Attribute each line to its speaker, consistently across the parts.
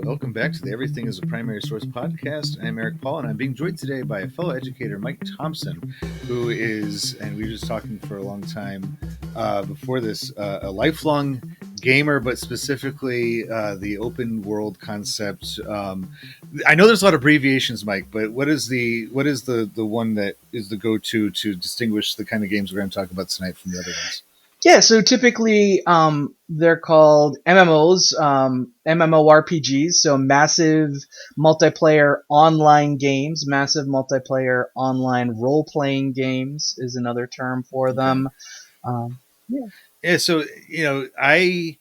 Speaker 1: Welcome back to the Everything is a Primary Source podcast. I'm Eric Paul, and I'm being joined today by a fellow educator, Mike Thompson, who is, and we were just talking for a long time before this, a lifelong gamer, but specifically the open world concept. I know there's a lot of abbreviations, Mike, but what is the one that is the go-to to distinguish the kind of games we're going to talk about tonight from the other ones?
Speaker 2: Yeah, so typically they're called MMOs, MMORPGs, so massive multiplayer online games, massive multiplayer online role-playing games is another term for them.
Speaker 1: Yeah, so, I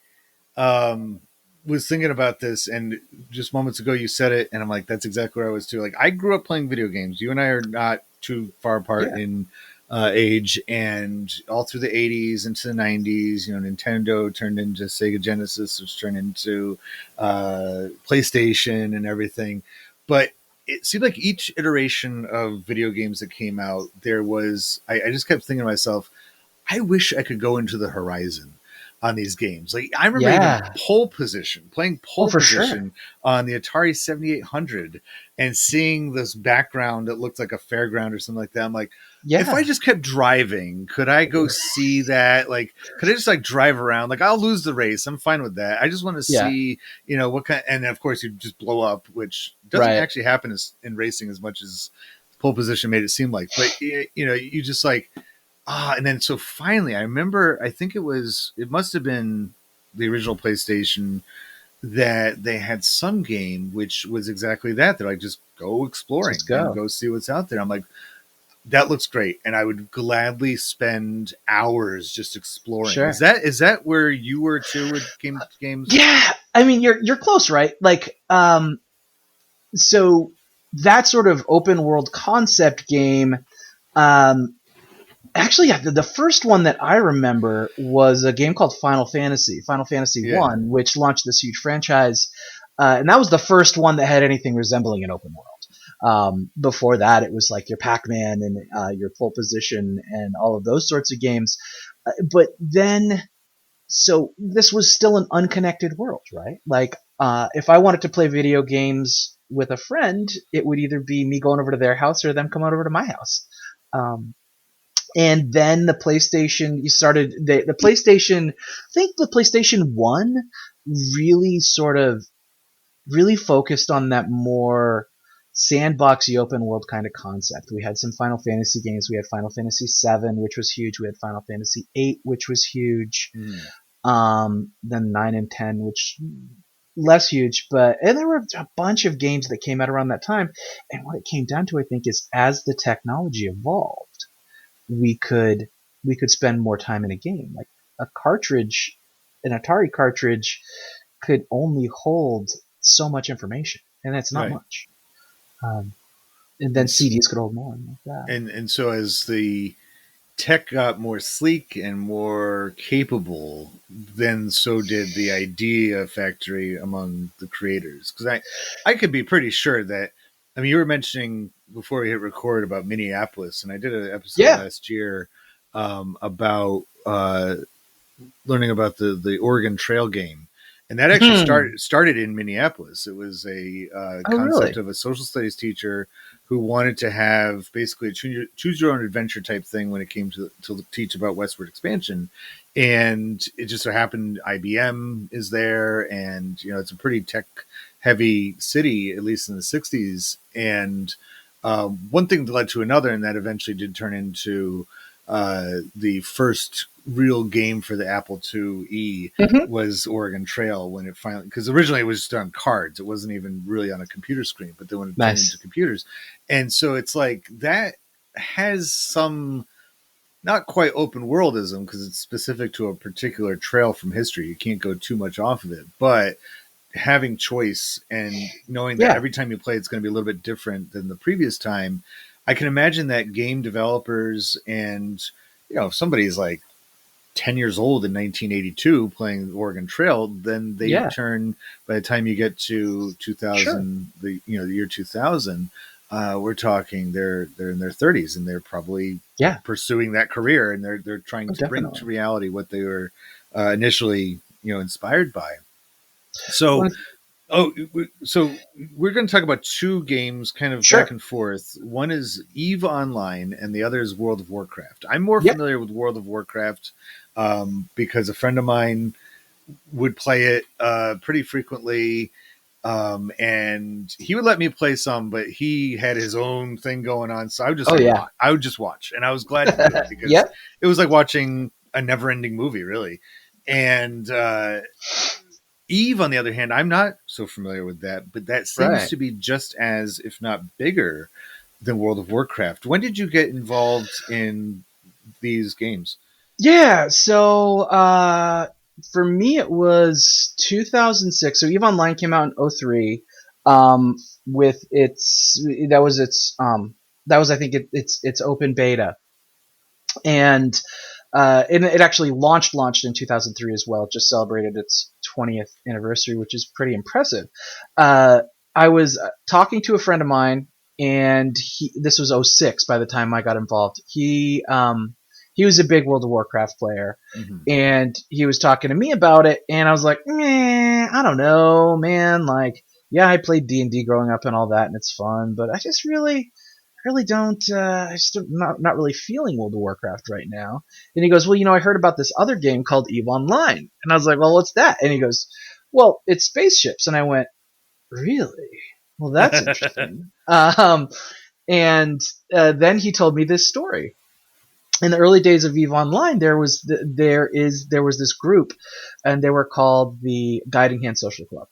Speaker 1: was thinking about this, and just moments ago you said it, and I'm like, that's exactly where I was too. Like, I grew up playing video games. You and I are not too far apart in age, and all through the 80s into the 90s, Nintendo turned into Sega Genesis, which turned into PlayStation and everything. But it seemed like each iteration of video games that came out, there was, I just kept thinking to myself, I wish I could go into the horizon on these games. Like, I remember even playing pole position on the Atari 7800 and seeing this background that looked like a fairground or something like that. I'm like, if I just kept driving, could I go see that? Like, could I just drive around? Like, I'll lose the race. I'm fine with that. I just want to see, what kind, and of course you just blow up, which doesn't actually happen in racing as much as pole position made it seem like, but you just like, and then so finally I remember, I think it must have been the original PlayStation that they had some game, which was exactly that. They're like, just go exploring and go see what's out there. I'm like, that looks great, and I would gladly spend hours just exploring. Sure. Is that where you were too with games?
Speaker 2: Yeah, I mean, you're close, right? Like, so that sort of open world concept game. Actually, the first one that I remember was a game called Final Fantasy 1, which launched this huge franchise, and that was the first one that had anything resembling an open world. Before that, it was like your Pac-Man and your pole position and all of those sorts of games. But then, so this was still an unconnected world, right? Like, if I wanted to play video games with a friend, it would either be me going over to their house or them coming over to my house. And then the PlayStation, the PlayStation, I think the PlayStation 1 really focused on that more sandboxy open world kind of concept. We had some Final Fantasy games. We had Final Fantasy 7, which was huge. We had Final Fantasy 8, which was huge. Then 9 and 10, which less huge, and there were a bunch of games that came out around that time. And what it came down to, I think, is as the technology evolved, we could spend more time in a game. Like an Atari cartridge could only hold so much information, and that's not much. And then CDs could hold more, like that.
Speaker 1: And so as the tech got more sleek and more capable, then so did the idea factory among the creators. Because I could be pretty sure that, I mean, you were mentioning before we hit record about Minneapolis, and I did an episode last year about learning about the Oregon Trail game. And that actually started in Minneapolis. It was a concept of a social studies teacher who wanted to have basically a choose your own adventure type thing when it came to teach about westward expansion. And it just so happened IBM is there, and it's a pretty tech heavy city, at least in the 60s. And one thing led to another, and that eventually did turn into the first real game for the Apple IIe was Oregon Trail, when it finally, because originally it was just on cards. It wasn't even really on a computer screen, but then when it turned into computers. And so it's like that has some, not quite open worldism because it's specific to a particular trail from history. You can't go too much off of it, but having choice and knowing that every time you play, it's going to be a little bit different than the previous time. I can imagine that game developers and, if somebody's like 10 years old in 1982 playing Oregon Trail, then they turn, by the time you get to 2000, the year 2000, we're talking they're in their 30s, and they're probably pursuing that career, and they're trying to bring to reality what they were initially inspired by. So Oh, so we're going to talk about two games kind of back
Speaker 2: Sure.
Speaker 1: and forth. One is EVE Online, and the other is World of Warcraft. I'm more
Speaker 2: Yep.
Speaker 1: familiar with World of Warcraft because a friend of mine would play it pretty frequently, and he would let me play some, but he had his own thing going on, so I would just
Speaker 2: Oh yeah.
Speaker 1: I would just watch, and I was glad to do it because
Speaker 2: Yep.
Speaker 1: it was like watching a never-ending movie, really. And Eve, on the other hand, I'm not so familiar with that, but that seems
Speaker 2: Right.
Speaker 1: to be just as, if not bigger, than World of Warcraft. When did you get involved in these games?
Speaker 2: Yeah. So for me, it was 2006. So Eve Online came out in '03. With its that was I think its open beta, and it actually launched in 2003 as well. It just celebrated its 20th anniversary, which is pretty impressive. Uh, I was talking to a friend of mine, and this was '06 by the time I got involved. He was a big World of Warcraft player,
Speaker 1: Mm-hmm.
Speaker 2: and he was talking to me about it, and I was like, meh, I don't know, man. Like, yeah, I played D&D growing up and all that, and it's fun, but I just really don't. I just not really feeling World of Warcraft right now. And he goes, well, I heard about this other game called Eve Online, and I was like, well, what's that? And he goes, well, it's spaceships, and I went, really? Well, that's interesting. And then he told me this story. In the early days of Eve Online, there was this group, and they were called the Guiding Hand Social Club.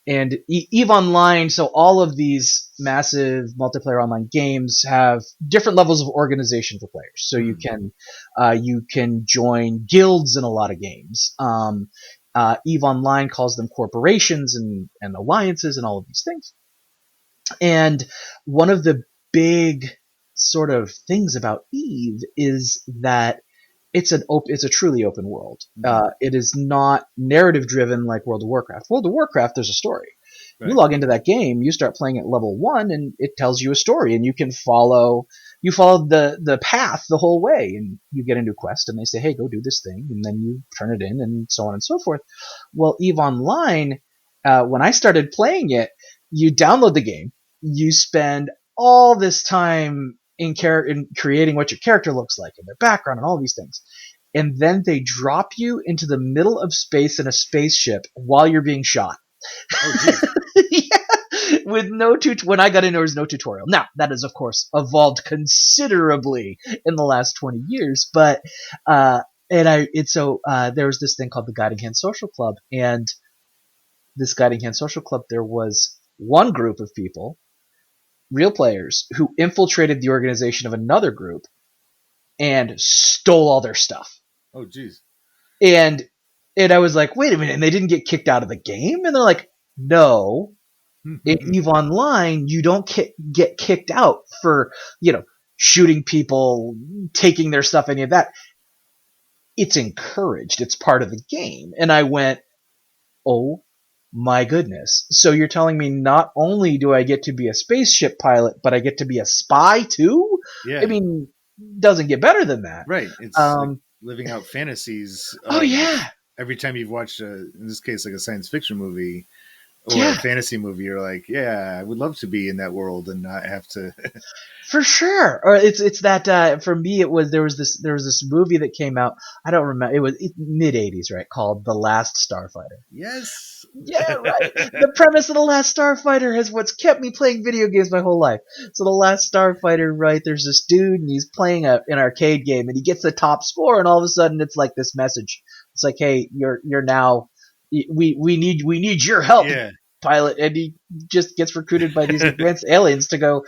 Speaker 2: And Eve Online, so all of these massive multiplayer online games have different levels of organization for players. So you can join guilds in a lot of games. Eve Online calls them corporations and alliances and all of these things. And one of the big sort of things about Eve is that it's a truly open world.
Speaker 1: Mm-hmm.
Speaker 2: It is not narrative driven like World of Warcraft. World of Warcraft, there's a story. You
Speaker 1: Right.
Speaker 2: log into that game, you start playing at level 1, and it tells you a story, and you follow the path the whole way, and you get into a quest, and they say, hey, go do this thing, and then you turn it in, and so on and so forth. Well, Eve Online, when I started playing it, you download the game, you spend all this time in creating what your character looks like and their background and all these things. And then they drop you into the middle of space in a spaceship while you're being shot.
Speaker 1: Oh, geez.
Speaker 2: Yeah, with when I got in, there was no tutorial. Now that has, of course, evolved considerably in the last 20 years. But there was this thing called the Guiding Hand Social Club, and this Guiding Hand Social Club, there was one group of people, real players, who infiltrated the organization of another group and stole all their stuff.
Speaker 1: Oh, geez.
Speaker 2: And I was like, wait a minute, and they didn't get kicked out of the game? And they're like, no, in EVE Online, you don't get kicked out for, shooting people, taking their stuff, any of that. It's encouraged. It's part of the game. And I went, oh my goodness. So you're telling me not only do I get to be a spaceship pilot, but I get to be a spy too?
Speaker 1: Yeah.
Speaker 2: I mean, doesn't get better than that.
Speaker 1: Right. It's like living out fantasies.
Speaker 2: Oh yeah.
Speaker 1: Every time you've watched in this case, like a science fiction movie or
Speaker 2: Yeah.
Speaker 1: a fantasy movie, you're like, yeah, I would love to be in that world and not have to.
Speaker 2: For sure. Or it's that for me there was this movie that came out. I don't remember. It was mid '80s, right? Called The Last Starfighter.
Speaker 1: Yes.
Speaker 2: Yeah, right. The premise of The Last Starfighter is what's kept me playing video games my whole life. So The Last Starfighter, right? There's this dude and he's playing an arcade game and he gets the top score, and all of a sudden it's like this message. It's like, hey, you're now we need your help.
Speaker 1: Yeah.
Speaker 2: Pilot, and he just gets recruited by these advanced aliens to go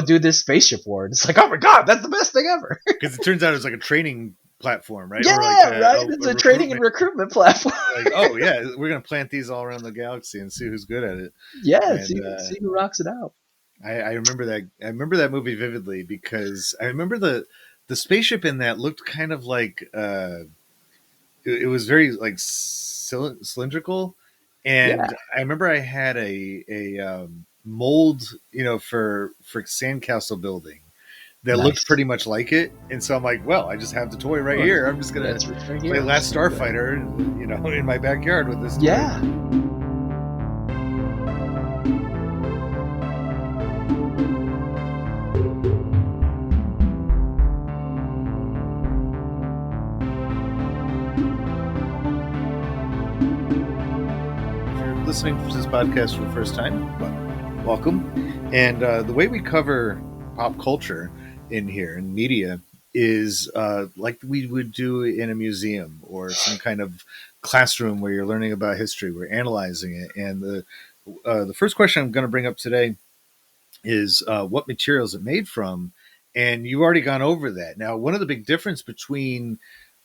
Speaker 2: do this spaceship war. And it's like, oh my god, that's the best thing ever.
Speaker 1: Because it turns out it's like a training platform, right?
Speaker 2: Yeah,
Speaker 1: or like
Speaker 2: right. It's a training and recruitment platform.
Speaker 1: Like, oh yeah, we're gonna plant these all around the galaxy and see who's good at it.
Speaker 2: Yeah,
Speaker 1: and,
Speaker 2: see who rocks it out.
Speaker 1: I remember that. I remember that movie vividly because I remember the spaceship in that looked kind of like it was very like cylindrical. And
Speaker 2: Yeah.
Speaker 1: I remember I had a mold, for sandcastle building that looked pretty much like it. And so I'm like, well, I just have the toy right here. I'm just gonna play Last Starfighter, in my backyard with this toy.
Speaker 2: Yeah.
Speaker 1: listening to this podcast for the first time, well, welcome. And the way we cover pop culture in here in media is like we would do in a museum or some kind of classroom where you're learning about history. We're analyzing it. And the first question I'm going to bring up today is what material is it made from? And you've already gone over that. Now, one of the big difference between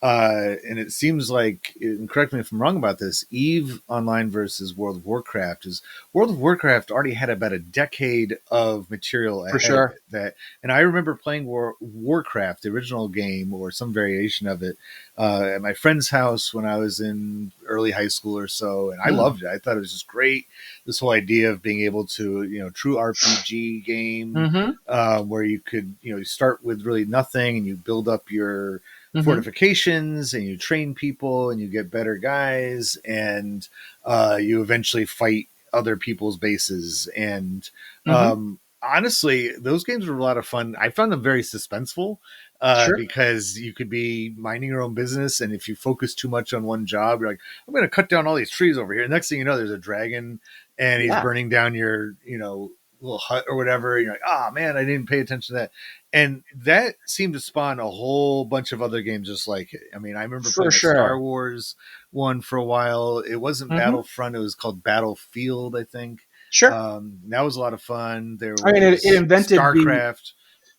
Speaker 1: and it seems like, and correct me if I'm wrong about this, EVE Online versus World of Warcraft is World of Warcraft already had about a decade of material
Speaker 2: For
Speaker 1: ahead of
Speaker 2: sure.
Speaker 1: it. And I remember playing Warcraft, the original game, or some variation of it, at my friend's house when I was in early high school or so, and I loved it. I thought it was just great. This whole idea of being able to, true RPG game,
Speaker 2: Mm-hmm.
Speaker 1: where you could, you start with really nothing and you build up your fortifications and you train people and you get better guys and you eventually fight other people's bases. And honestly, those games were a lot of fun. I found them very suspenseful
Speaker 2: Sure.
Speaker 1: because you could be minding your own business. And if you focus too much on one job, you're like, I'm going to cut down all these trees over here. Next thing you know, there's a dragon and he's burning down your, little hut or whatever. And you're like, oh man, I didn't pay attention to that. And that seemed to spawn a whole bunch of other games just like it. I mean, I remember playing a Star Wars one for a while. It wasn't Battlefront. It was called Battlefield, I think.
Speaker 2: Sure.
Speaker 1: That was a lot of fun. There was
Speaker 2: it invented
Speaker 1: StarCraft.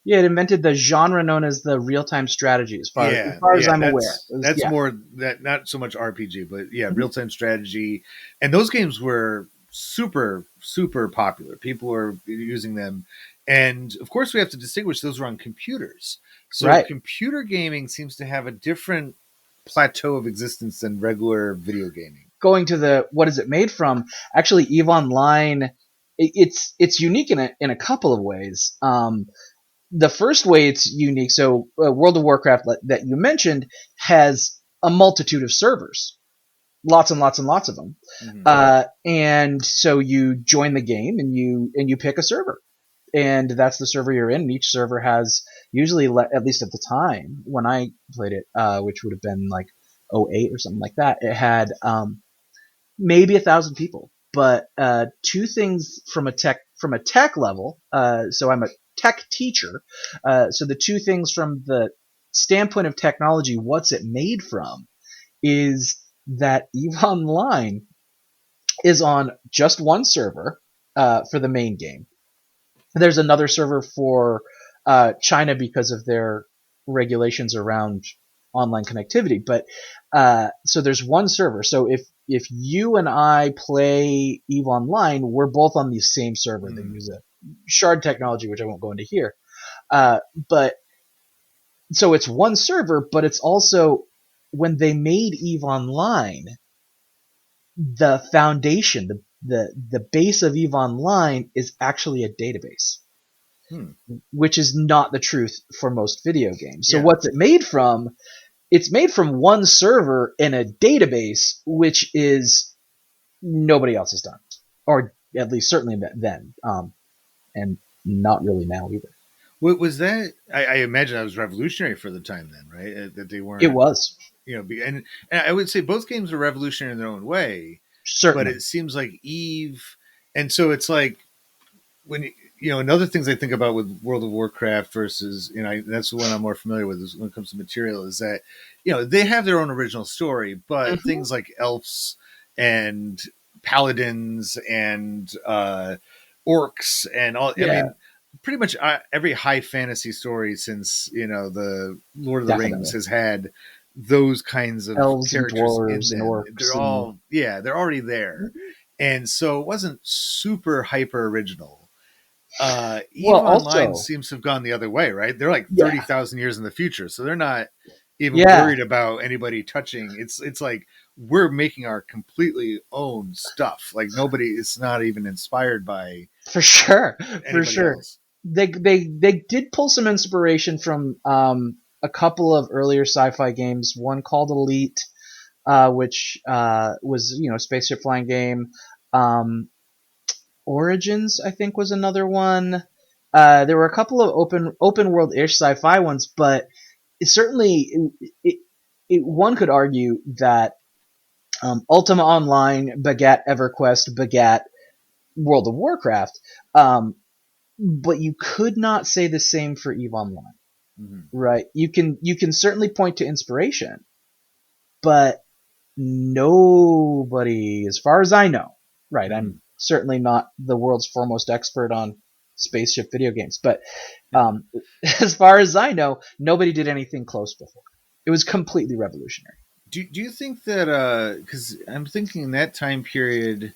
Speaker 2: It invented the genre known as the real-time strategy, as far as I'm aware.
Speaker 1: That's more that, not so much RPG, but real-time strategy. And those games were super, super popular. People were using them. And of course, we have to distinguish those were on computers. So computer gaming seems to have a different plateau of existence than regular video gaming.
Speaker 2: Going to what is it made from? Actually, EVE Online, it's unique in a couple of ways. The first way it's unique, so World of Warcraft that you mentioned has a multitude of servers. Lots and lots and lots of them. And so you join the game and you pick a server. And that's the server you're in. And each server has usually, at least at the time when I played it, which would have been like 2008 or something like that, it had maybe 1,000 people. But two things from a tech level. So I'm a tech teacher. So the two things from the standpoint of technology, what's it made from, is that EVE Online is on just one server for the main game. There's another server for China because of their regulations around online connectivity. But so there's one server. So if you and I play EVE Online, we're both on the same server. They use a shard technology, which I won't go into here. But so it's one server, but it's also, when they made EVE Online, the foundation, the base of EVE Online is actually a database, which is not the truth for most video games. So what's it made from? It's made from one server in a database, which is nobody else has done, or at least certainly then, and not really now either.
Speaker 1: Was that? I imagine that was revolutionary for the time then, right? That they weren't.
Speaker 2: It was.
Speaker 1: And I would say both games are revolutionary in their own way.
Speaker 2: Certainly.
Speaker 1: But it seems like EVE, and so it's like when and other things I think about with World of Warcraft versus that's the one I'm more familiar with is when it comes to material, is that they have their own original story, but things like elves and paladins and orcs and all. I mean, pretty much every high fantasy story since the Lord of the Rings has had those kinds of
Speaker 2: elves
Speaker 1: characters
Speaker 2: and dwarves
Speaker 1: in
Speaker 2: and
Speaker 1: them.
Speaker 2: orcs.
Speaker 1: They're all they're already there, and so it wasn't super hyper original. EVE Online seems to have gone the other way, right? They're like 30,000 years in the future, so they're not even worried about anybody touching. It's like we're making our completely own stuff. Like it's not even inspired by
Speaker 2: for sure.
Speaker 1: Else.
Speaker 2: They did pull some inspiration from a couple of earlier sci-fi games. One called Elite, which was spaceship flying game. Origins, I think, was another one. There were a couple of open world-ish sci-fi ones, but it certainly one could argue that Ultima Online begat EverQuest, begat World of Warcraft. But you could not say the same for EVE Online, right? You can certainly point to inspiration, but nobody, as far as I know, right? I'm certainly not the world's foremost expert on spaceship video games, but as far as I know, nobody did anything close before. It was completely revolutionary.
Speaker 1: Do you think that because I'm thinking in that time period,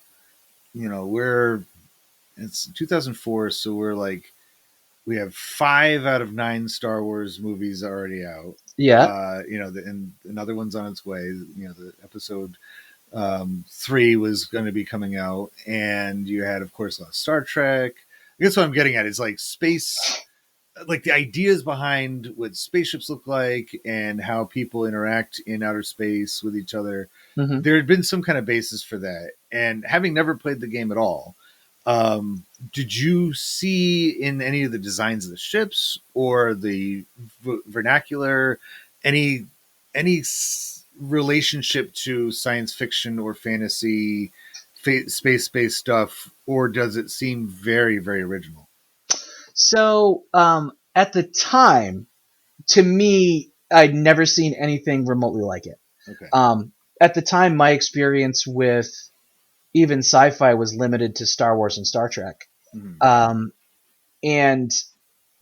Speaker 1: it's 2004, so we're like we have 5 out of 9 Star Wars movies already out.
Speaker 2: Yeah.
Speaker 1: And another one's on its way. The episode 3 was going to be coming out, and you had, of course, Star Trek. I guess what I'm getting at is like space, like the ideas behind what spaceships look like and how people interact in outer space with each other.
Speaker 2: Mm-hmm.
Speaker 1: There had been some kind of basis for that. And having never played the game at all, did you see in any of the designs of the ships or the vernacular any relationship to science fiction or fantasy space-based stuff, or does it seem very, very original?
Speaker 2: So at the time, to me, I'd never seen anything remotely like it.
Speaker 1: Okay.
Speaker 2: At the time, my experience with even sci-fi was limited to Star Wars and Star Trek. And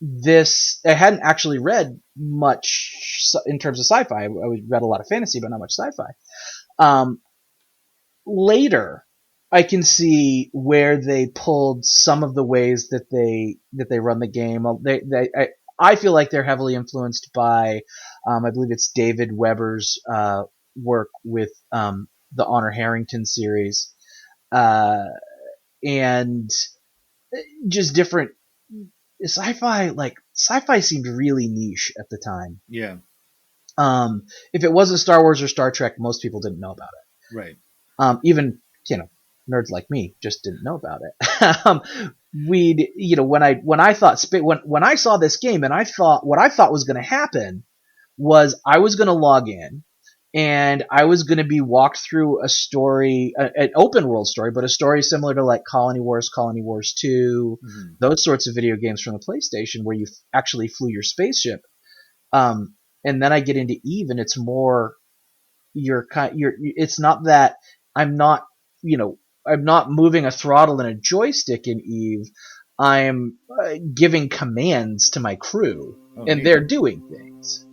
Speaker 2: this, I hadn't actually read much in terms of sci-fi. I read a lot of fantasy, but not much sci-fi. Later, I can see where they pulled some of the ways that they run the game. I feel like they're heavily influenced by, I believe it's David Weber's work with the Honor Harrington series, and just different sci-fi. Like sci-fi seemed really niche at the time.
Speaker 1: Yeah.
Speaker 2: If it wasn't Star Wars or Star Trek, most people didn't know about it.
Speaker 1: Right.
Speaker 2: Even nerds like me just didn't know about it. When I saw this game, and what I thought was going to happen was I was going to log in and I was going to be walked through a story, an open world story, but a story similar to like Colony Wars 2, those sorts of video games from the PlayStation where you actually flew your spaceship. And then I get into Eve, and it's more it's not that I'm not moving a throttle and a joystick in Eve. I'm giving commands to my crew, and they're doing things.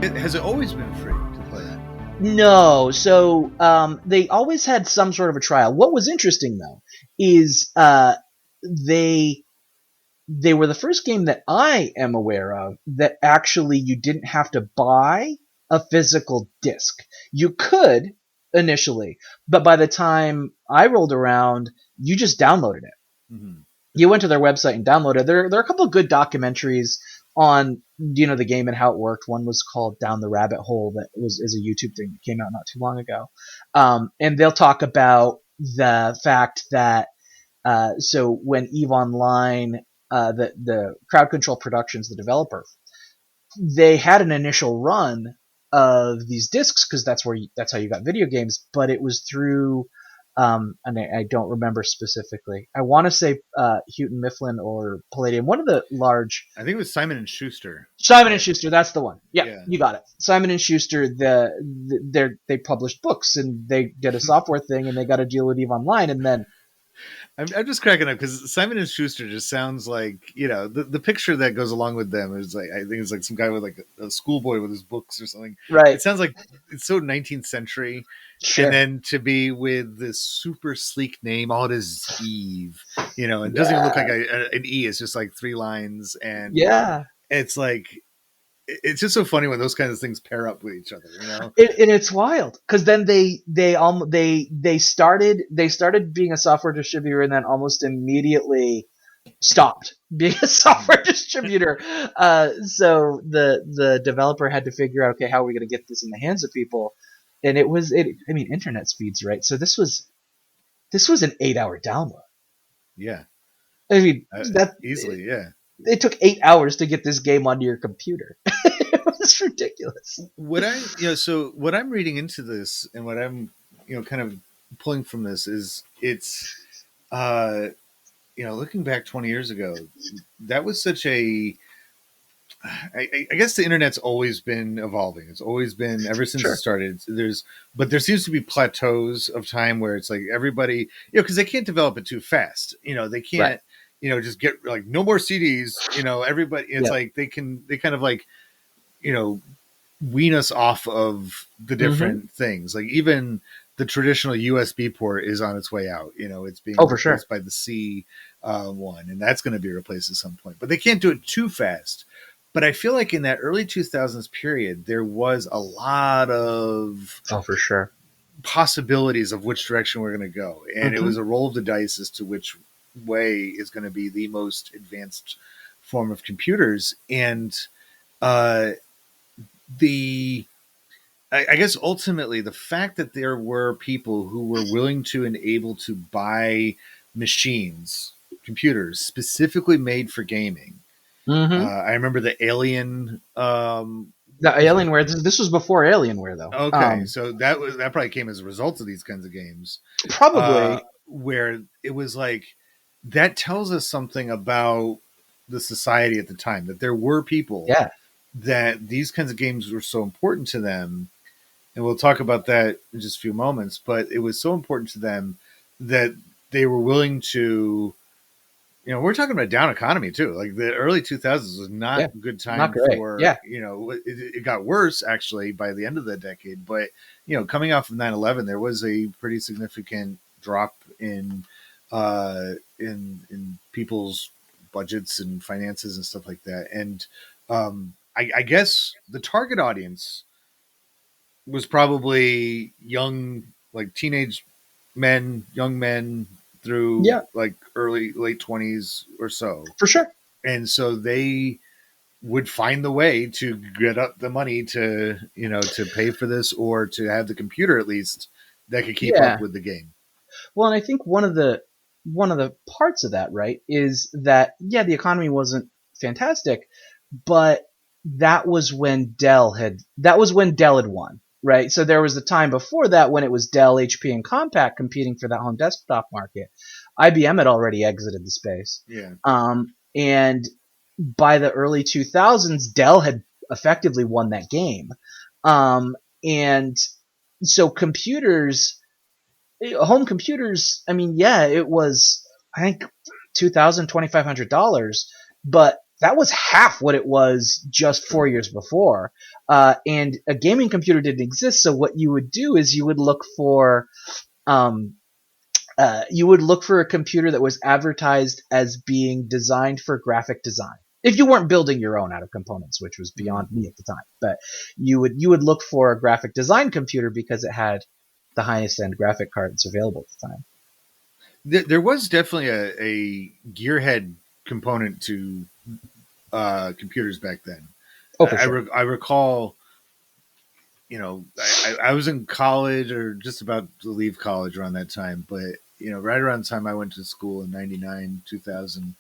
Speaker 1: Has it always been free to play that?
Speaker 2: No, so they always had some sort of a trial. What was interesting though is they were the first game that I am aware of that actually you didn't have to buy a physical disc. You could initially, but by the time I rolled around, you just downloaded it. You went to their website and downloaded it. There are a couple of good documentaries on the game and how it worked. One was called Down the Rabbit Hole, that is a YouTube thing that came out not too long ago, and they'll talk about the fact that so when EVE Online, the Crowd Control Productions, the developer, they had an initial run of these discs because that's how you got video games, but it was through and I don't remember specifically. I want to say Houghton Mifflin or Palladium. One of the large.
Speaker 1: I think it was Simon and Schuster.
Speaker 2: Simon and Schuster, that's the one. Yeah, you got it. Simon and Schuster. They published books and they did a software thing and they got a deal with EVE Online, and then.
Speaker 1: I'm just cracking up because Simon and Schuster just sounds like the picture that goes along with them is like, I think it's like some guy with like a schoolboy with his books or something.
Speaker 2: Right.
Speaker 1: It sounds like it's so 19th century.
Speaker 2: Sure.
Speaker 1: And then to be with this super sleek name, all it is Eve, it doesn't even look like an E. It's just like 3 lines, and it's like it's just so funny when those kinds of things pair up with each other,
Speaker 2: And it's wild because then they started being a software distributor and then almost immediately stopped being a software distributor. So the developer had to figure out, okay, how are we going to get this in the hands of people? And internet speeds, right? So this was This was an 8-hour download.
Speaker 1: Yeah.
Speaker 2: I mean,
Speaker 1: Easily, yeah.
Speaker 2: it took 8 hours to get this game onto your computer. It was ridiculous.
Speaker 1: So what I'm reading into this and what I'm, kind of pulling from this is it's, looking back 20 years ago, that was such I guess the internet's always been evolving. It's always been ever since
Speaker 2: Sure.
Speaker 1: it started. But there seems to be plateaus of time where it's like everybody, because they can't develop it too fast. They can't, just get like no more CDs. Everybody. It's like they kind of like, wean us off of the different things. Like even the traditional USB port is on its way out. It's being replaced by the C one, and that's going to be replaced at some point. But they can't do it too fast. But I feel like in that early 2000s period, there was a lot of possibilities of which direction we're going to go. And it was a roll of the dice as to which way is going to be the most advanced form of computers. And I guess ultimately the fact that there were people who were willing to and able to buy computers specifically made for gaming. I remember the Alien.
Speaker 2: The Alienware. This was before Alienware, though.
Speaker 1: Okay, so that probably came as a result of these kinds of games.
Speaker 2: Probably,
Speaker 1: where it was like that tells us something about the society at the time, that there were people that these kinds of games were so important to them, and we'll talk about that in just a few moments. But it was so important to them that they were willing to. We're talking about down economy too. Like the early 2000s was not a good time for, it got worse actually by the end of the decade. But, coming off of 9/11, there was a pretty significant drop in people's budgets and finances and stuff like that. And I guess the target audience was probably young, like teenage men, young men, through like late 20s or so.
Speaker 2: For sure.
Speaker 1: And so they would find the way to get up the money to, to pay for this or to have the computer at least that could keep up with the game.
Speaker 2: Well, and I think one of the parts of that, right, is that, the economy wasn't fantastic, but that was when Dell had won. Right, so there was a time before that when it was Dell, HP, and Compaq competing for that home desktop market. IBM had already exited the space.
Speaker 1: Yeah.
Speaker 2: And by the early 2000s, Dell had effectively won that game. And so home computers, I mean, it was, I think, $2,000, $2,500, but that was half what it was just 4 years before. And a gaming computer didn't exist. So what you would do is you would look for a computer that was advertised as being designed for graphic design. If you weren't building your own out of components, which was beyond me at the time, but you would look for a graphic design computer because it had the highest end graphic cards available at the time.
Speaker 1: There was definitely a gearhead component to computers back then. I recall, I was in college or just about to leave college around that time, but right around the time I went to school in 99, 2000,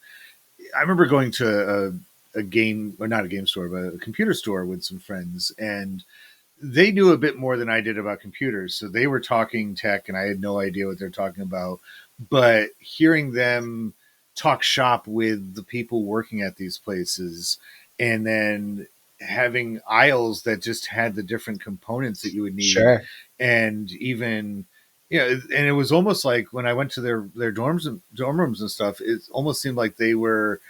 Speaker 1: I remember going to a game, or not a game store, but a computer store with some friends, and they knew a bit more than I did about computers. So they were talking tech and I had no idea what they're talking about, but hearing them talk shop with the people working at these places and then having aisles that just had the different components that you would need.
Speaker 2: Sure.
Speaker 1: And even, and it was almost like when I went to their dorm rooms and stuff, it almost seemed like they were,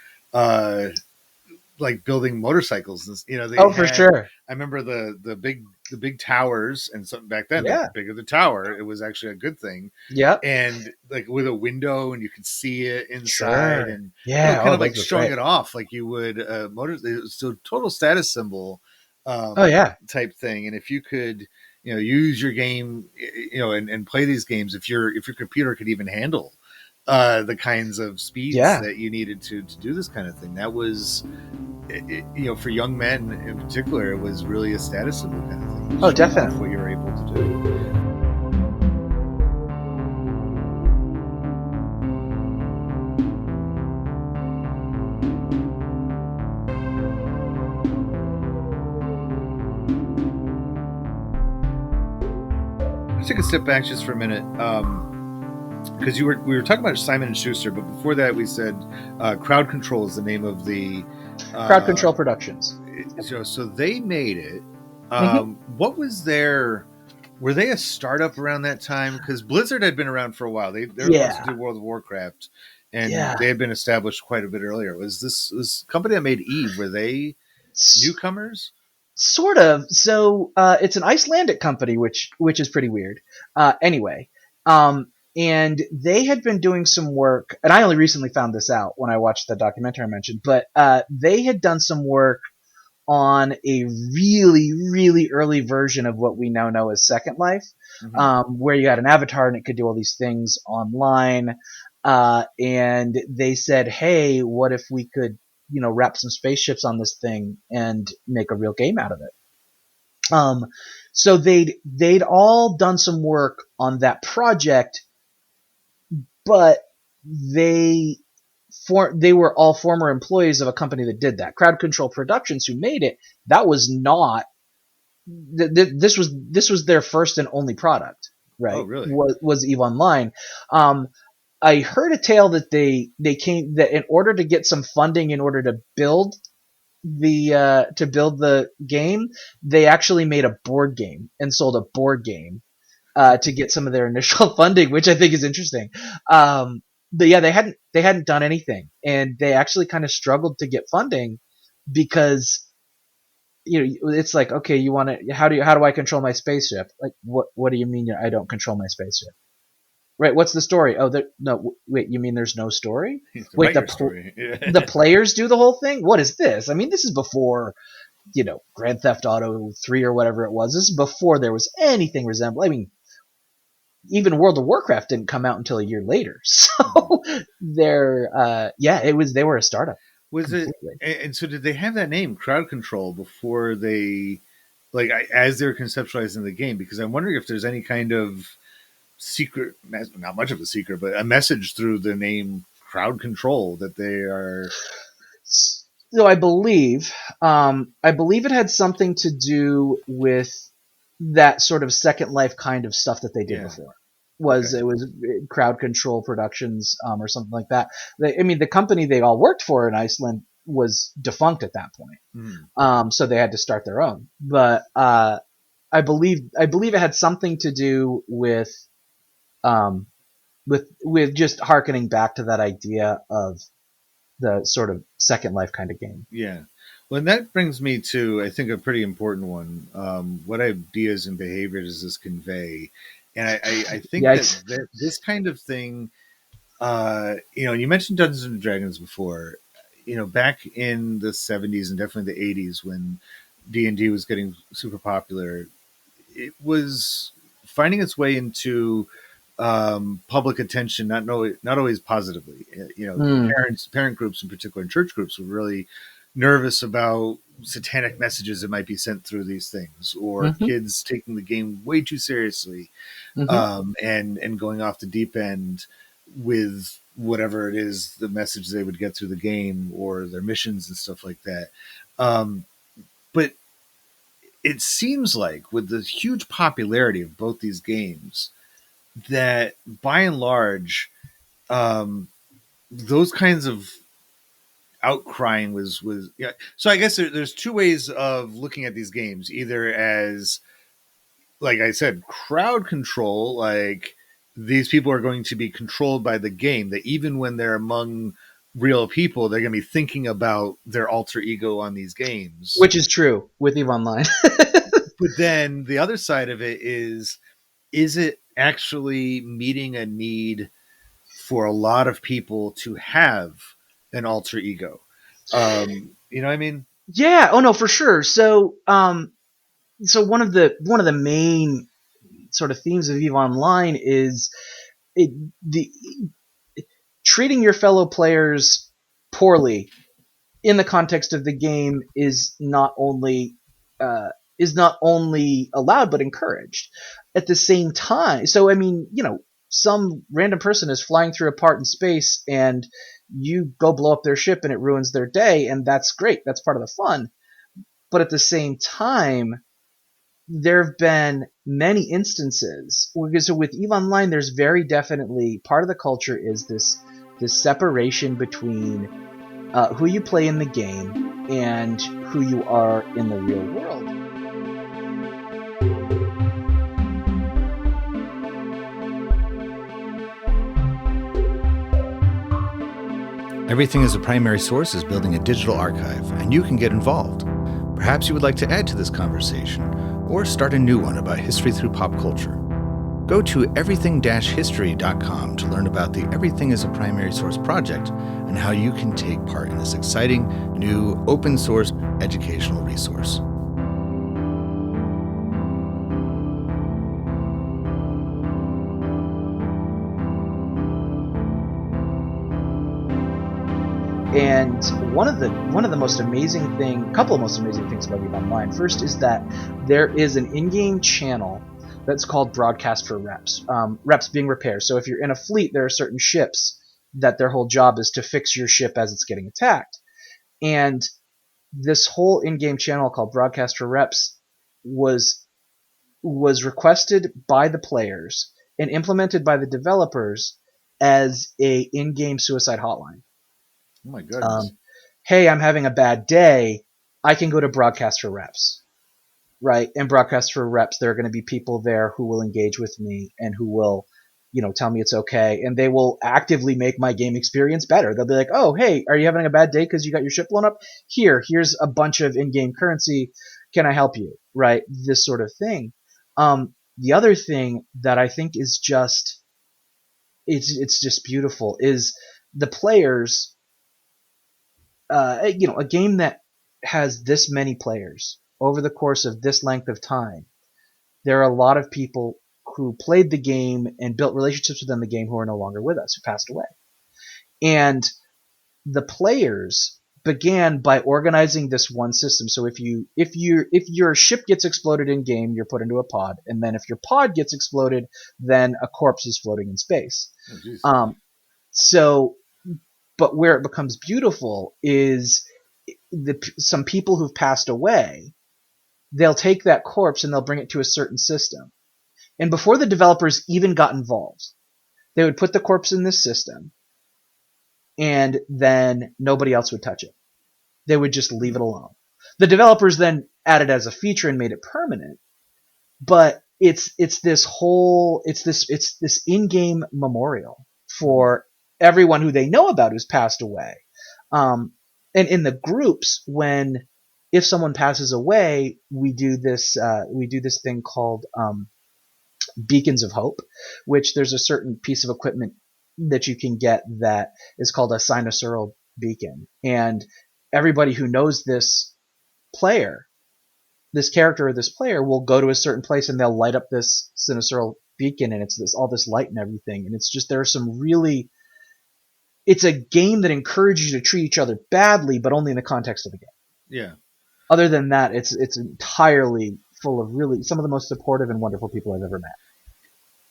Speaker 1: like building motorcycles.
Speaker 2: For sure.
Speaker 1: I remember the big towers, and something back then,
Speaker 2: Yeah.
Speaker 1: the bigger the tower, it was actually a good thing.
Speaker 2: Yeah.
Speaker 1: And like with a window and you could see it inside.
Speaker 2: Sure.
Speaker 1: And
Speaker 2: Yeah.
Speaker 1: kind of like showing it off like you would motors. It was a total status symbol type thing. And if you could, use your game, and play these games, if your computer could even handle the kinds of speeds that you needed to do this kind of thing, that was, for young men in particular, it was really a status symbol kind of thing.
Speaker 2: Oh, definitely.
Speaker 1: What you were able to do. Let's take a step back just for a minute, because we were talking about Simon and Schuster, but before that we said Crowd Control is the name of the
Speaker 2: Crowd Control Productions.
Speaker 1: So they made it.
Speaker 2: Mhm.
Speaker 1: What was their? Were they a startup around that time? Because Blizzard had been around for a while. They're the ones who
Speaker 2: Yeah.
Speaker 1: did World of Warcraft, and
Speaker 2: Yeah.
Speaker 1: they had been established quite a bit earlier. Was this company that made Eve? Were they newcomers?
Speaker 2: Sort of. So it's an Icelandic company, which is pretty weird. Anyway, and they had been doing some work, and I only recently found this out when I watched the documentary I mentioned. But they had done some work on a really, really early version of what we now know as Second Life, where you had an avatar and it could do all these things online. And they said, "Hey, what if we could, wrap some spaceships on this thing and make a real game out of it?" So they'd all done some work on that project, but they they were all former employees of a company that did that. Crowd Control Productions, who made it, that was not. This was their first and only product, right?
Speaker 1: Oh, really?
Speaker 2: Was EVE Online. I heard a tale that they came that in order to get some funding in order to build the game, they actually made a board game and sold a board game to get some of their initial funding, which I think is interesting. But yeah, they hadn't done anything, and they actually kind of struggled to get funding because it's like, okay, you want to how do I control my spaceship? Like, what do you mean I don't control my spaceship? Right? What's the story? Oh, no. Wait, you mean there's no story? Wait,
Speaker 1: Story.
Speaker 2: The players do the whole thing? What is this? I mean, this is before Grand Theft Auto 3 or whatever it was. This is before there was anything resembling. I mean, even World of Warcraft didn't come out until a year later. So they were a startup.
Speaker 1: Was
Speaker 2: completely.
Speaker 1: and so did they have that name, Crowd Control, before they, like, as they're conceptualizing the game? Because I'm wondering if there's any kind of secret, not much of a secret, but a message through the name Crowd Control that they are.
Speaker 2: So I believe it had something to do with that sort of Second Life kind of stuff that they did before. It was Crowd Control Productions or something like that. The company they all worked for in Iceland was defunct at that point, so they had to start their own. But I believe it had something to do with just harkening back to that idea of the sort of Second Life kind of game.
Speaker 1: Yeah. Well, and that brings me to, I think, a pretty important one. What ideas and behavior does this convey? And I think that this kind of thing, you mentioned Dungeons and Dragons before, back in the 70s and definitely the 80s when D&D was getting super popular, it was finding its way into public attention, not always positively. Parent groups in particular, and church groups were really nervous about satanic messages that might be sent through these things, or kids taking the game way too seriously, and going off the deep end with whatever it is, the message they would get through the game or their missions and stuff like that. But it seems like with the huge popularity of both these games, that by and large, those kinds of outcrying was yeah. So I guess there's two ways of looking at these games: either as, like I said, crowd control, like these people are going to be controlled by the game, that even when they're among real people, they're going to be thinking about their alter ego on these games,
Speaker 2: which is true with EVE Online.
Speaker 1: But then the other side of it is it actually meeting a need for a lot of people to have an alter ego? You know what I mean?
Speaker 2: Yeah. Oh no, for sure. So, one of the main sort of themes of EVE Online is the treating your fellow players poorly in the context of the game is not only allowed but encouraged at the same time. So I mean, some random person is flying through a part in space and you go blow up their ship and it ruins their day, and that's great. That's part of the fun. But at the same time, there have been many instances because so with EVE Online, there's very definitely part of the culture is this separation between who you play in the game and who you are in the real world.
Speaker 1: Everything as a Primary Source is building a digital archive, and you can get involved. Perhaps you would like to add to this conversation, or start a new one about history through pop culture. Go to everything-history.com to learn about the Everything as a Primary Source project and how you can take part in this exciting, new, open-source educational resource.
Speaker 2: And one of the most amazing couple of most amazing things about EVE Online. First is that there is an in-game channel that's called Broadcast for Reps. Reps being repairs. So if you're in a fleet, there are certain ships that their whole job is to fix your ship as it's getting attacked. And this whole in-game channel called Broadcast for Reps was requested by the players and implemented by the developers as a in-game suicide hotline.
Speaker 1: Oh my goodness.
Speaker 2: Hey, I'm having a bad day. I can go to Broadcast for Reps, right? And Broadcast for Reps, there are going to be people there who will engage with me and who will, tell me it's okay. And they will actively make my game experience better. They'll be like, oh, hey, are you having a bad day because you got your ship blown up? Here's a bunch of in-game currency. Can I help you? Right? This sort of thing. The other thing that I think is just, it's just beautiful is the players. A game that has this many players over the course of this length of time, there are a lot of people who played the game and built relationships within the game who are no longer with us, who passed away. And the players began by organizing this one system. So if your ship gets exploded in game, you're put into a pod, and then if your pod gets exploded, then a corpse is floating in space. But where it becomes beautiful is some people who've passed away, they'll take that corpse and they'll bring it to a certain system. And before the developers even got involved, they would put the corpse in this system, and then nobody else would touch it. They would just leave it alone. The developers then added as a feature and made it permanent, but it's this in-game memorial for everyone who they know about who's passed away. And in the groups, if someone passes away, we do this thing called Beacons of Hope, which there's a certain piece of equipment that you can get that is called a sinusoidal beacon. And everybody who knows this character or this player will go to a certain place and they'll light up this sinusoidal beacon, and it's all this light and everything. And it's just, there are some really, it's a game that encourages you to treat each other badly, but only in the context of the game.
Speaker 1: Yeah.
Speaker 2: Other than that, it's entirely full of really some of the most supportive and wonderful people I've ever met.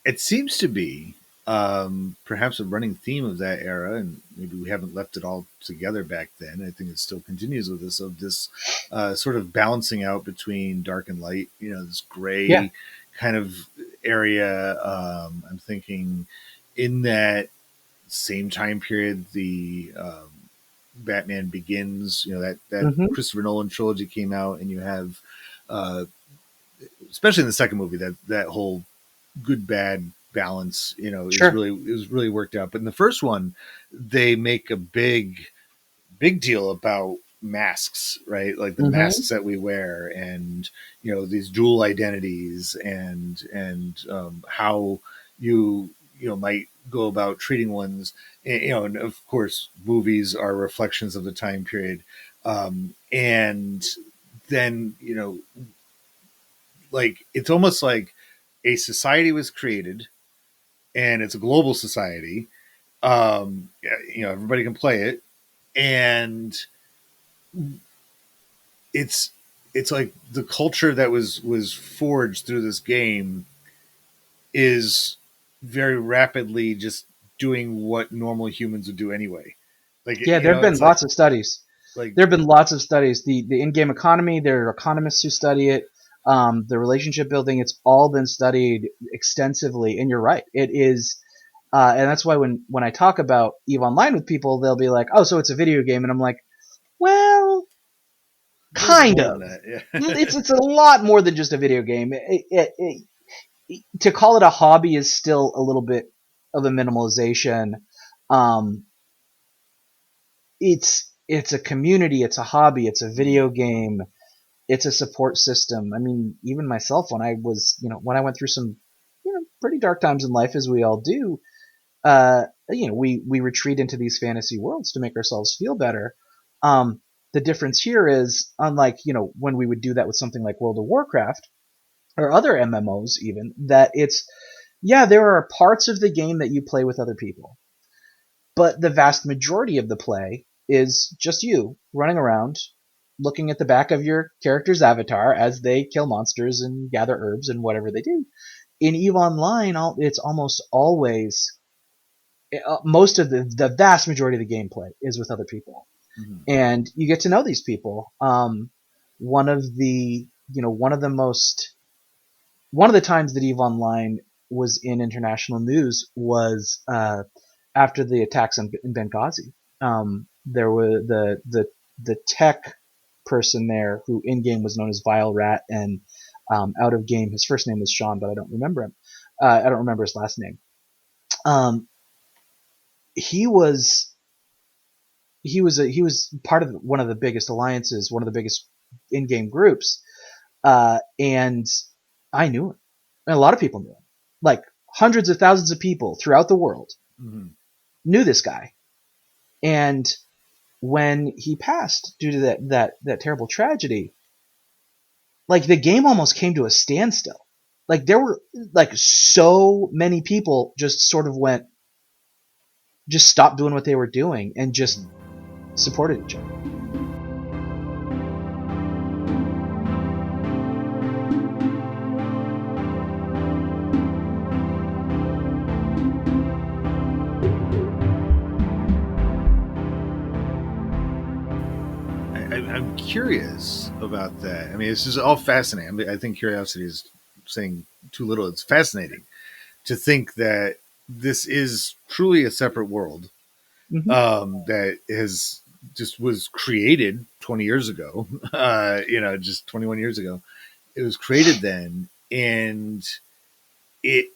Speaker 1: It seems to be perhaps a running theme of that era, and maybe we haven't left it all together back then. I think it still continues with this, of this sort of balancing out between dark and light, this gray kind of area. I'm thinking in that same time period, the Batman Begins, that Christopher Nolan trilogy came out, and you have, especially in the second movie, that whole good bad balance, is really worked out. But in the first one, they make a big deal about masks, right? Like the masks that we wear, and these dual identities, and how you might go about treating one's, and of course movies are reflections of the time period, and then like it's almost like a society was created, and it's a global society. Everybody can play it, and it's like the culture that was forged through this game is very rapidly just doing what normal humans would do anyway. Like,
Speaker 2: there have been lots of studies. There have been lots of studies. The in-game economy, there are economists who study it. the relationship building. It's all been studied extensively, and you're right. It is, and that's why when I talk about EVE Online with people, they'll be like, "Oh, so it's a video game," and I'm like, "Well,
Speaker 1: A little bit
Speaker 2: kind
Speaker 1: more
Speaker 2: of.
Speaker 1: than that.
Speaker 2: It's
Speaker 1: Yeah.
Speaker 2: it's a lot more than just a video game. To call it a hobby is still a little bit of a minimalization. Um, it's a community, it's a hobby, it's a video game, it's a support system. I mean, even myself, when I went through some, pretty dark times in life, as we all do, we retreat into these fantasy worlds to make ourselves feel better. Um, the difference here is, unlike, when we would do that with something like World of Warcraft or other MMOs, even, that yeah, there are parts of the game that you play with other people, but the vast majority of the play is just you running around, looking at the back of your character's avatar as they kill monsters and gather herbs and whatever they do. In EVE Online, it's almost always, most of the vast majority of the gameplay is with other people,
Speaker 1: Mhm.
Speaker 2: and you get to know these people. One of the you know one of the times that EVE Online was in international news was after the attacks in Benghazi. There were the tech person there who in game was known as Vile Rat, and out of game his first name was Sean, but I don't remember him. I don't remember his last name. Um, he was he was part of one of the biggest alliances, one of the biggest in-game groups, and I knew him. And a lot of people knew him. Like hundreds of thousands of people throughout the world
Speaker 1: Mhm.
Speaker 2: knew this guy. And when he passed due to that terrible tragedy, like the game almost came to a standstill. Like there were like so many people just sort of just stopped doing what they were doing and just
Speaker 1: Mhm.
Speaker 2: supported each other.
Speaker 1: I'm curious about that. I mean, it's just all fascinating. I mean, I think curiosity is saying too little. It's fascinating to think that this is truly a separate world
Speaker 2: Mm-hmm.
Speaker 1: that has just was created 20 years ago. Just 21 years ago. It was created then, and it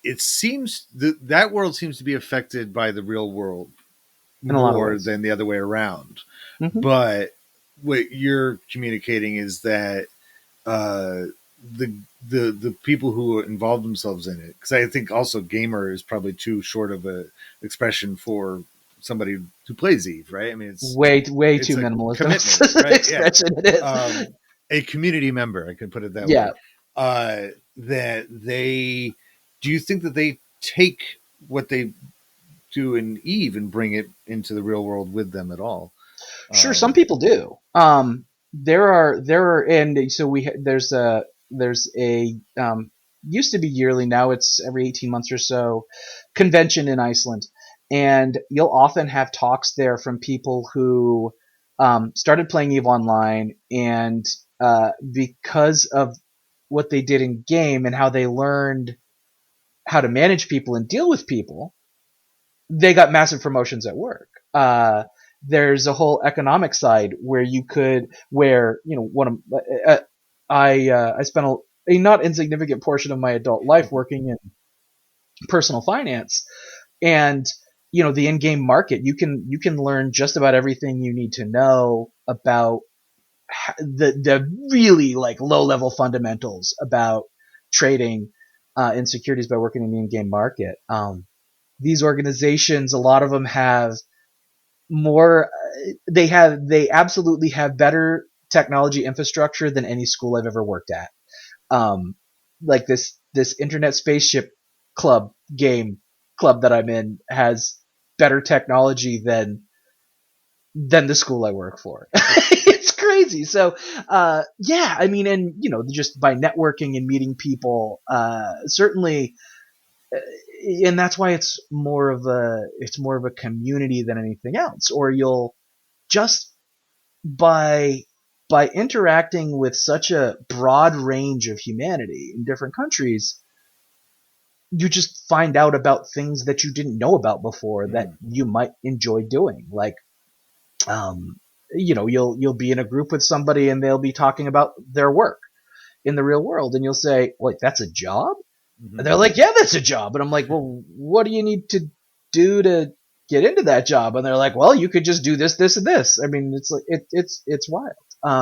Speaker 1: it seems that world seems to be affected by the real world
Speaker 2: In a lot of
Speaker 1: more
Speaker 2: ways.
Speaker 1: than the other way around.
Speaker 2: Mm-hmm.
Speaker 1: But what you're communicating is that uh, the the people who involve themselves in it, because I think also gamer is probably too short of a expression for somebody who plays Eve, right? I mean,
Speaker 2: Way
Speaker 1: it's
Speaker 2: too
Speaker 1: a
Speaker 2: minimalist
Speaker 1: commitment,
Speaker 2: of
Speaker 1: right? Yeah,
Speaker 2: expression it is.
Speaker 1: a community member, I could put it that
Speaker 2: Yeah.
Speaker 1: way. That they do you think that they take what they do in Eve and bring it into the real world with them at all?
Speaker 2: Sure, some
Speaker 1: Um,
Speaker 2: people do. And so there's a used to be yearly, now it's every 18 months or so, convention in Iceland, and you'll often have talks there from people who started playing EVE Online, and because of what they did in game and how they learned how to manage people and deal with people, they got massive promotions at work. There's a whole economic side where one of I spent a not insignificant portion of my adult life working in personal finance, and the in-game market. You can learn just about everything you need to know about the really like low level fundamentals about trading in securities by working in the in-game market. These organizations, a lot of them have more. They absolutely have better technology infrastructure than any school I've ever worked at. Um, like this Internet Spaceship game club that I'm in has better technology than the school I work for. It's crazy. So, yeah, I mean, and just by networking and meeting people, certainly, and that's why it's more of a community than anything else. Or you'll just by by interacting with such a broad range of humanity in different countries, you just find out about things that you didn't know about before that you might enjoy doing. Like, you'll be in a group with somebody and they'll be talking about their work in the real world, and you'll say, "Wait, that's a job?"
Speaker 1: Mm-hmm.
Speaker 2: And they're like, "Yeah, that's a job." And I'm like, "Well, what do you need to do to get into that job?" And they're like, "Well, you could just do this, this, and this." I mean, it's like it's wild.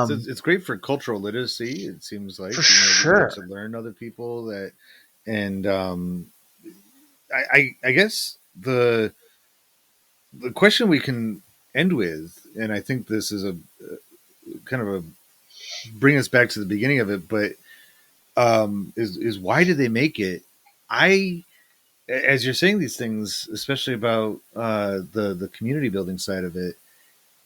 Speaker 1: So it's great for cultural literacy. It seems like
Speaker 2: For
Speaker 1: you get
Speaker 2: sure.
Speaker 1: to learn other people that, and I guess the question we can end with, and I think this is a kind of a bring us back to the beginning of it, but is why did they make it? I As you're saying these things, especially about the community building side of it,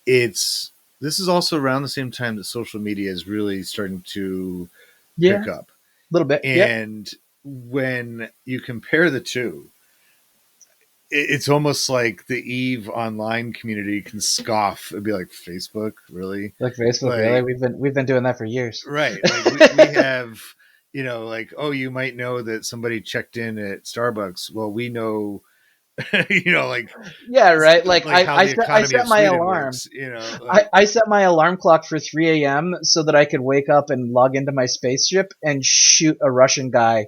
Speaker 1: it's this is also around the same time that social media is really starting to
Speaker 2: Yeah,
Speaker 1: pick up.
Speaker 2: a little bit. Yep.
Speaker 1: And when you compare the two, it's almost like the Eve online community can scoff and be like, Facebook, really?
Speaker 2: Like Facebook, really?
Speaker 1: Like,
Speaker 2: We've been doing that for years.
Speaker 1: right. Like we have, like, oh, you might know that somebody checked in at Starbucks. Well, we know, like
Speaker 2: Yeah, right. Like
Speaker 1: how the
Speaker 2: I
Speaker 1: economy
Speaker 2: set
Speaker 1: of
Speaker 2: my
Speaker 1: Sweden
Speaker 2: alarm.
Speaker 1: works, like
Speaker 2: I set my alarm clock for 3 a.m. so that I could wake up and log into my spaceship and shoot a Russian guy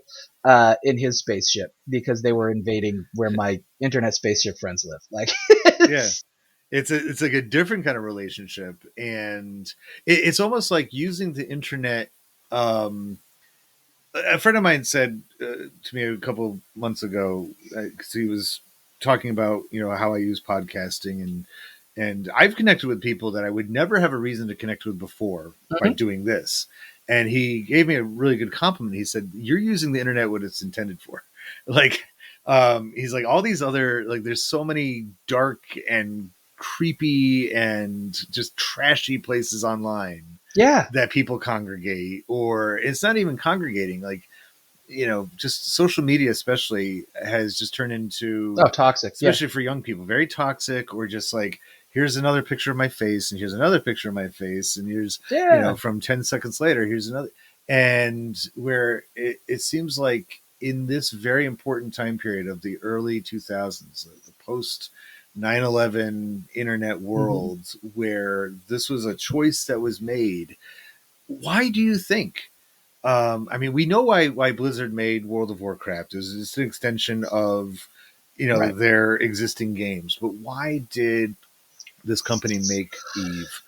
Speaker 2: in his spaceship because they were invading where my internet spaceship friends live. Like,
Speaker 1: yeah. It's like a different kind of relationship, and it's almost like using the internet. A friend of mine said to me a couple of months ago, because he was talking about how I use podcasting, and I've connected with people that I would never have a reason to connect with before by
Speaker 2: Mhm.
Speaker 1: doing this. And he gave me a really good compliment. He said, "You're using the internet what it's intended for." Like, he's like, all these other, like, there's so many dark and creepy and just trashy places online
Speaker 2: Yeah.
Speaker 1: that people congregate, or it's not even congregating, like, just social media especially has just turned into,
Speaker 2: Oh, toxic. Yeah.
Speaker 1: especially for young people, very toxic, or just like, here's another picture of my face, and here's another picture of my face, and here's
Speaker 2: Yeah.
Speaker 1: from 10 seconds later, here's another. And where it seems like in this very important time period of the early 2000s, the post 9/11 internet
Speaker 2: hmm
Speaker 1: world, where this was a choice that was made. Why do you think? I mean, we know why Blizzard made World of Warcraft. It's an extension of
Speaker 2: Right.
Speaker 1: their existing games. But why did this company make Eve?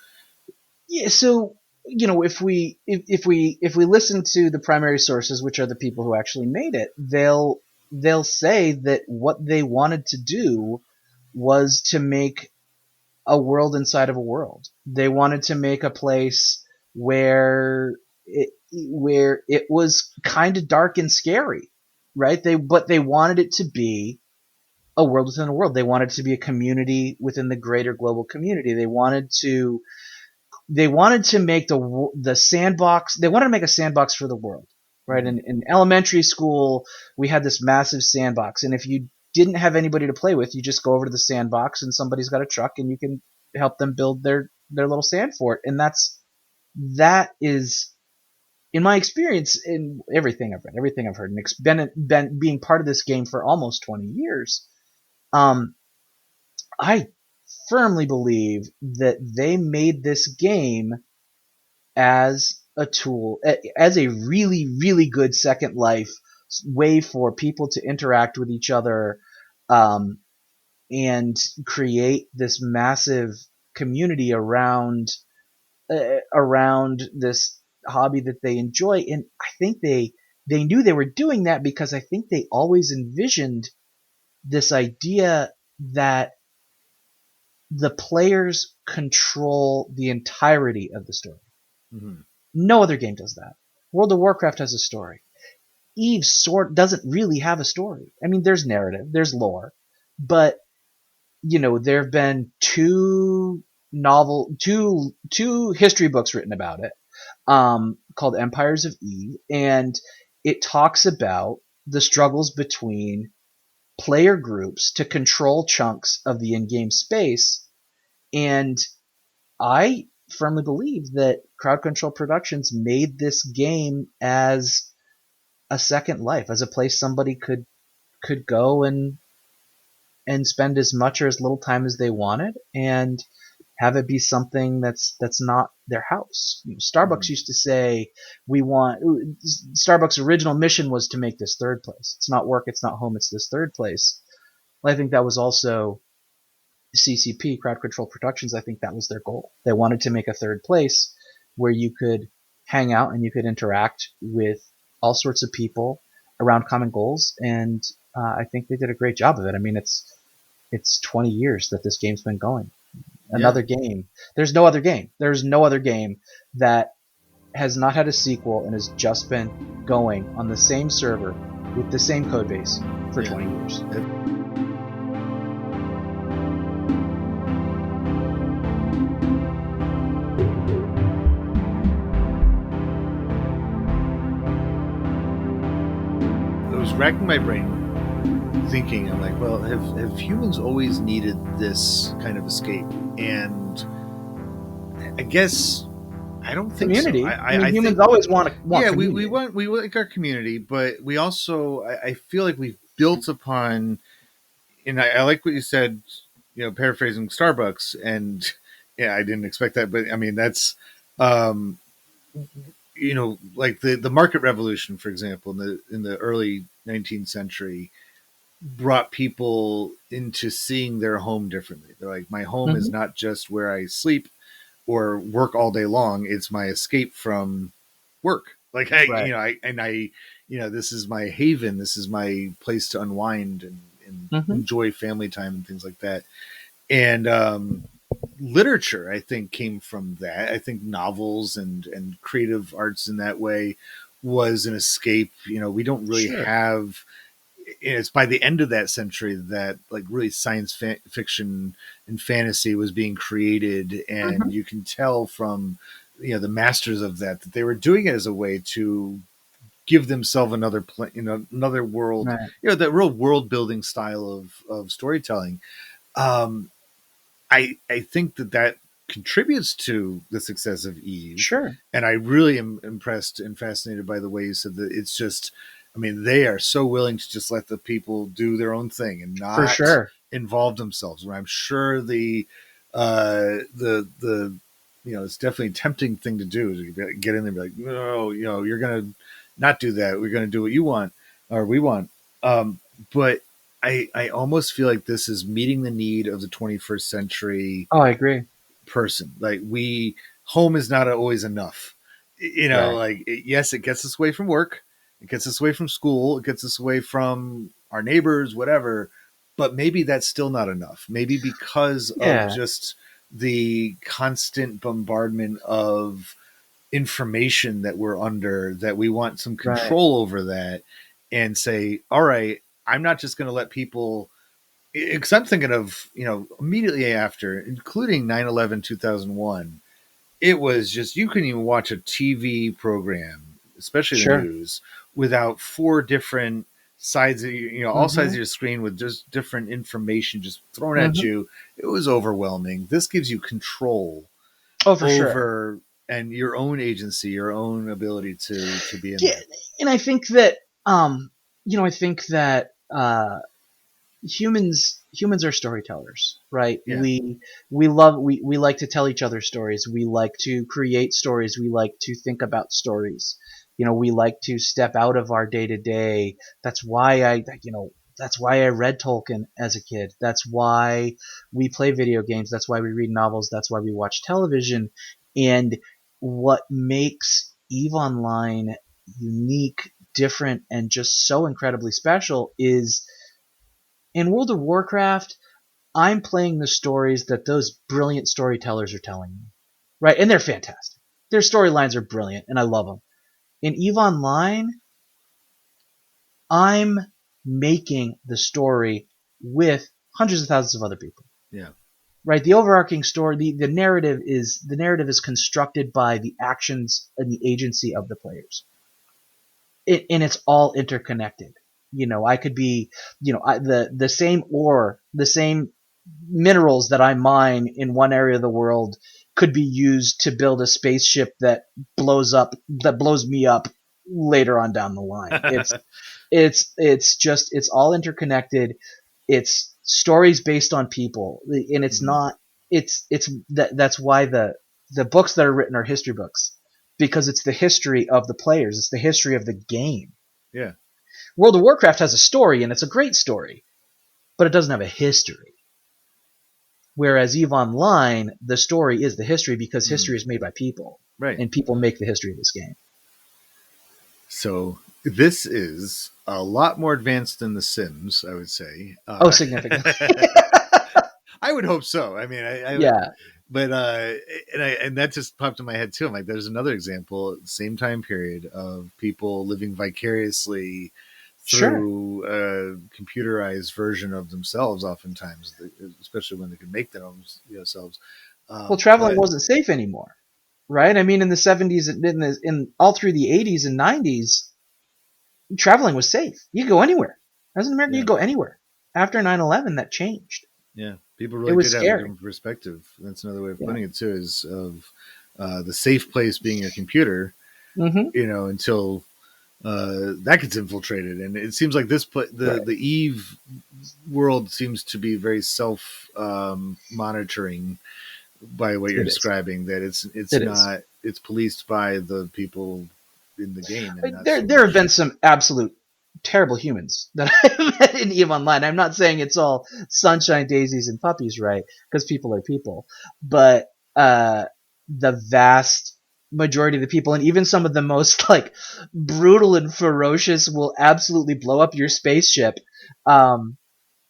Speaker 2: Yeah. So if we listen to the primary sources, which are the people who actually made it, they'll say that what they wanted to do was to make a world inside of a world. They wanted to make a place where it was kind of dark and scary, right? But they wanted it to be a world within a world. They wanted it to be a community within the greater global community. They wanted to make the sandbox. They wanted to make a sandbox for the world, right?
Speaker 1: Mm-hmm.
Speaker 2: In elementary school, we had this massive sandbox, and if you didn't have anybody to play with, you just go over to the sandbox, and somebody's got a truck, and you can help them build their little sand fort. And that is, in my experience, in everything I've read, everything I've heard, and been being part of this game for almost 20 years. Um, I firmly believe that they made this game as a tool, as a really, really good Second Life way for people to interact with each other, um, and create this massive community around this hobby that they enjoy. And I think they knew they were doing that because I think they always envisioned this idea that the players control the entirety of the story.
Speaker 1: Mm-hmm.
Speaker 2: No other game does that. World of Warcraft has a story. Eve doesn't really have a story. I mean, there's narrative, there's lore, but there have been two history books written about it, called Empires of Eve, and it talks about the struggles between player groups to control chunks of the in-game space. And I firmly believe that Crowd Control Productions made this game as a second life, as a place somebody could go and spend as much or as little time as they wanted, and have it be something that's not their house. Starbucks used to say, Starbucks' original mission was to make this third place. It's not work, it's not home, it's this third place. Well, I think that was also CCP, Crowd Control Productions. I think that was their goal. They wanted to make a third place where you could hang out and you could interact with all sorts of people around common goals, and I think they did a great job of it. I mean, it's 20 years that this game's been going. Another game. There's no other game. There's no other game that has not had a sequel and has just been going on the same server with the same code base for 20 years.
Speaker 1: I was racking my brain thinking, I'm like, well, have humans always needed this kind of escape? And I guess I don't think
Speaker 2: community.
Speaker 1: so.
Speaker 2: I mean, humans always want
Speaker 1: we like our community, but we also I feel like we've built upon, and I like what you said, paraphrasing Starbucks, and I didn't expect that, but I mean that's like the market revolution, for example, in the early 19th century, brought people into seeing their home differently. They're like, my home is not just where I sleep or work all day long. It's my escape from work. Like this is my haven. This is my place to unwind and enjoy family time and things like that. And literature, I think, came from that. I think novels and creative arts in that way was an escape. We don't really have. It's by the end of that century that like really science fiction and fantasy was being created, and you can tell from the masters of that they were doing it as a way to give themselves another another world, that real world building style of storytelling. I think that contributes to the success of Eve.
Speaker 2: Sure.
Speaker 1: And I really am impressed and fascinated by the way you said that it's just, I mean, they are so willing to just let the people do their own thing and not involve themselves. And I'm sure the it's definitely a tempting thing to do, to get in there and be like, no, you're going to not do that. We're going to do what you want or we want. But I almost feel like this is meeting the need of the 21st century.
Speaker 2: Oh, I agree.
Speaker 1: Person. Like home is not always enough. Yes, it gets us away from work. It gets us away from school. It gets us away from our neighbors, whatever. But maybe that's still not enough. Maybe because of just the constant bombardment of information that we're under, that we want some control over that and say, all right, I'm not just going to let people, because I'm thinking of, immediately after, including 9/11/2001, it was just, you couldn't even watch a TV program, especially the news, without four different sides of all sides of your screen with just different information just thrown at you. It was overwhelming. This gives you control over and your own agency, your own ability to be in there.
Speaker 2: And I think that humans are storytellers, right?
Speaker 1: Yeah.
Speaker 2: We like to tell each other stories. We like to create stories. We like to think about stories. We like to step out of our day to day. That's why I read Tolkien as a kid. That's why we play video games. That's why we read novels. That's why we watch television. And what makes EVE Online unique, different, and just so incredibly special is, in World of Warcraft, I'm playing the stories that those brilliant storytellers are telling me, right? And they're fantastic. Their storylines are brilliant, and I love them. In EVE Online, I'm making the story with hundreds of thousands of other people.
Speaker 1: Yeah.
Speaker 2: Right? The overarching story, the narrative is constructed by the actions and the agency of the players. And it's all interconnected. I could be, the same ore, the same minerals that I mine in one area of the world could be used to build a spaceship that blows me up later on down the line. It's all interconnected. It's stories based on people, and it's not. That's why the books that are written are history books, because it's the history of the players. It's the history of the game.
Speaker 1: Yeah.
Speaker 2: World of Warcraft has a story, and it's a great story, but it doesn't have a history. Whereas EVE Online, the story is the history, because history is made by people.
Speaker 1: Right.
Speaker 2: And people make the history of this game.
Speaker 1: So this is a lot more advanced than The Sims, I would say.
Speaker 2: Significantly.
Speaker 1: I would hope so. I mean,
Speaker 2: yeah.
Speaker 1: But and that just popped in my head too. I'm like, there's another example, same time period, of people living vicariously through a computerized version of themselves. Oftentimes, especially when they can make their own selves.
Speaker 2: Well, traveling wasn't safe anymore, right? I mean, in the 70s, in all through the 80s and 90s, traveling was safe. You could go anywhere. As an American, you could go anywhere. After 9/11, that changed.
Speaker 1: Yeah, people really did have a different perspective. That's another way of putting it too, is of the safe place being your computer. Until that gets infiltrated, and it seems like the EVE world seems to be very self monitoring by what you're describing. That it's policed by the people in the game. And
Speaker 2: there have been some absolute terrible humans that I've met in EVE Online. I'm not saying it's all sunshine, daisies, and puppies, right? Because people are people. But the vast majority of the people, and even some of the most brutal and ferocious, will absolutely blow up your spaceship.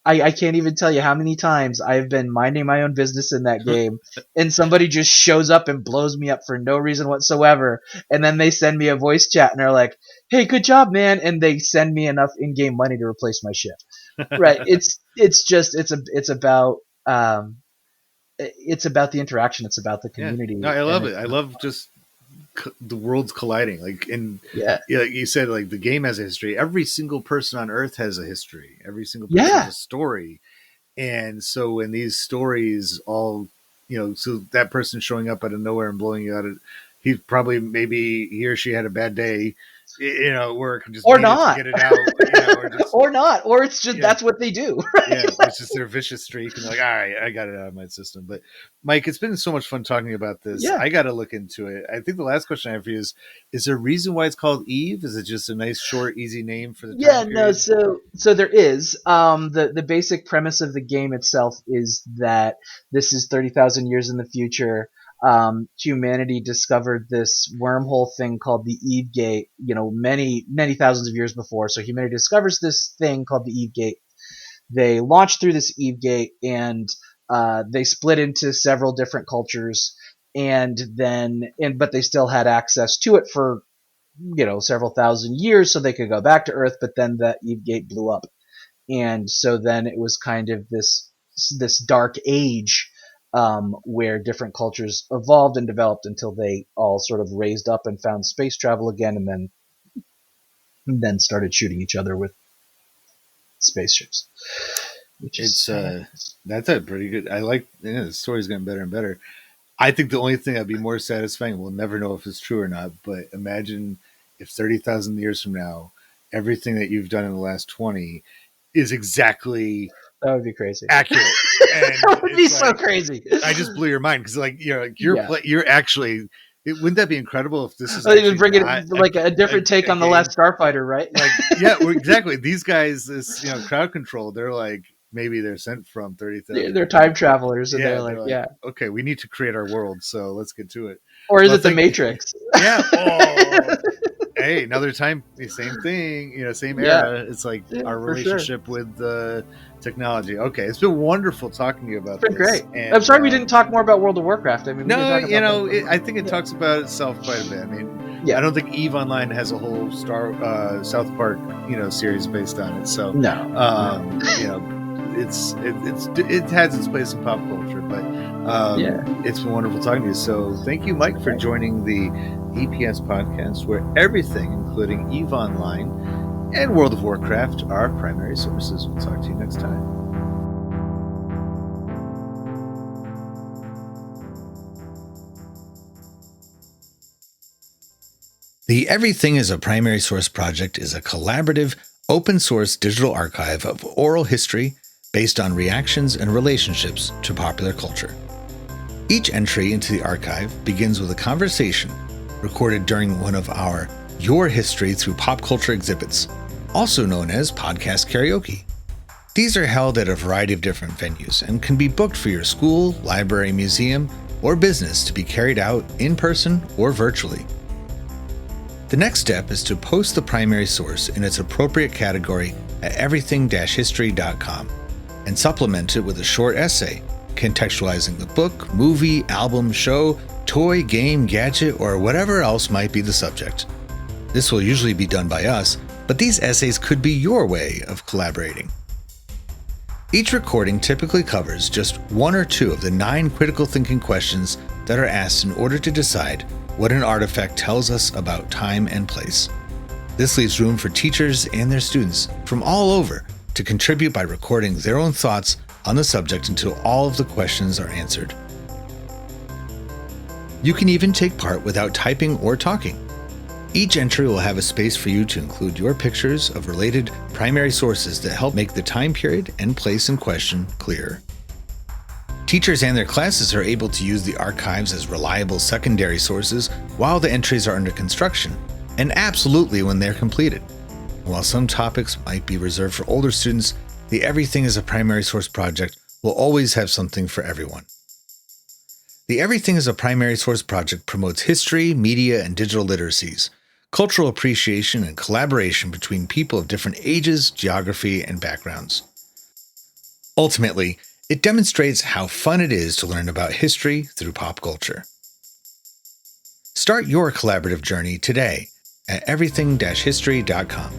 Speaker 2: I can't even tell you how many times I've been minding my own business in that game, and somebody just shows up and blows me up for no reason whatsoever, and then they send me a voice chat, and they're like, "Hey, good job, man," and they send me enough in-game money to replace my ship. Right? It's about the interaction. It's about the community.
Speaker 1: No, I love it. I love just the worlds colliding, like you said, like the game has a history. Every single person on Earth has a history. Every single person has a story. And so when these stories all, so that person showing up out of nowhere and blowing you out, he probably, maybe he or she had a bad day, at work, and just
Speaker 2: or not
Speaker 1: to get it out,
Speaker 2: or not, or it's just that's what they do. Right?
Speaker 1: Yeah, it's just their vicious streak, and they're like, all right, I got it out of my system. But Mike, it's been so much fun talking about this. I got to look into it. I think the last question I have for you is there a reason why it's called EVE? Is it just a nice, short, easy name for the time period?
Speaker 2: No. So there is the basic premise of the game itself is that this is 30,000 years in the future. Humanity discovered this wormhole thing called the Eve Gate, many, many thousands of years before. So humanity discovers this thing called the Eve Gate. They launch through this Eve Gate, and they split into several different cultures, but they still had access to it for, several thousand years, so they could go back to Earth, but then the Eve Gate blew up. And so then it was kind of this dark age, where different cultures evolved and developed until they all sort of raised up and found space travel again, and then started shooting each other with spaceships.
Speaker 1: That's a pretty good. I like. The story's getting better and better. I think the only thing that'd be more satisfying, we'll never know if it's true or not, but imagine if 30,000 years from now, everything that you've done in the last 20 is exactly.
Speaker 2: That would be crazy.
Speaker 1: Accurate. And
Speaker 2: that would be so crazy.
Speaker 1: I just blew your mind because, you're actually. Wouldn't that be incredible if this is
Speaker 2: even bring it like a different take on the last Starfighter, right?
Speaker 1: Exactly. These guys, this crowd control. They're like, maybe they're sent from 30,000.
Speaker 2: They're time travelers, and they're like,
Speaker 1: okay, we need to create our world, so let's get to it.
Speaker 2: Or is it the Matrix?
Speaker 1: Yeah. Oh. Hey, another time, same thing, same era. It's like our relationship with technology. Okay, it's been wonderful talking to you about this.
Speaker 2: It's been great. And, I'm sorry we didn't talk more about World of Warcraft. I mean,
Speaker 1: I think it talks about itself quite a bit. I mean, I don't think EVE Online has a whole South Park, series based on it. So it has its place in pop culture, but it's been wonderful talking to you. So thank you, Mike, for joining the EPS Podcast, where everything, including EVE Online and World of Warcraft, are primary sources. We'll talk to you next time. The Everything is a Primary Source project is a collaborative, open-source digital archive of oral history based on reactions and relationships to popular culture. Each entry into the archive begins with a conversation recorded during one of our Your History Through Pop Culture exhibits, also known as podcast karaoke. These are held at a variety of different venues and can be booked for your school, library, museum, or business to be carried out in person or virtually. The next step is to post the primary source in its appropriate category at everything-history.com and supplement it with a short essay contextualizing the book, movie, album, show, toy, game, gadget, or whatever else might be the subject. This will usually be done by us, but these essays could be your way of collaborating. Each recording typically covers just one or two of the 9 critical thinking questions that are asked in order to decide what an artifact tells us about time and place. This leaves room for teachers and their students from all over to contribute by recording their own thoughts on the subject until all of the questions are answered. You can even take part without typing or talking. Each entry will have a space for you to include your pictures of related primary sources that help make the time period and place in question clearer. Teachers and their classes are able to use the archives as reliable secondary sources while the entries are under construction, and absolutely when they're completed. While some topics might be reserved for older students, the Everything is a Primary Source project will always have something for everyone. The Everything is a Primary Source project promotes history, media, and digital literacies, cultural appreciation, and collaboration between people of different ages, geography, and backgrounds. Ultimately, it demonstrates how fun it is to learn about history through pop culture. Start your collaborative journey today at everything-history.com.